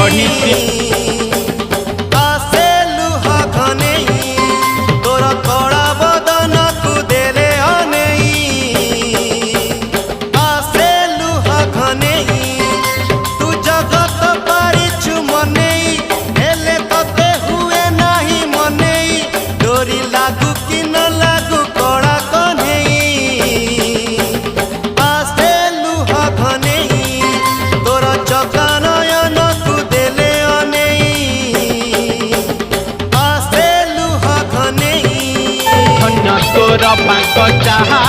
कही आसे लुहा घनेई तोर कड़ा बदन को देले अनेई आसे लुहा घनेई तू जगत पारिछु मनेई हेले तते हुए नाही मनेई डोरी लागू कि न लागू कड़ा कन्हेई आसे लुहा घनेई तोर चका नयन को देले अनेई आसे लुहा घनेई धन्य तोर पाक चाहा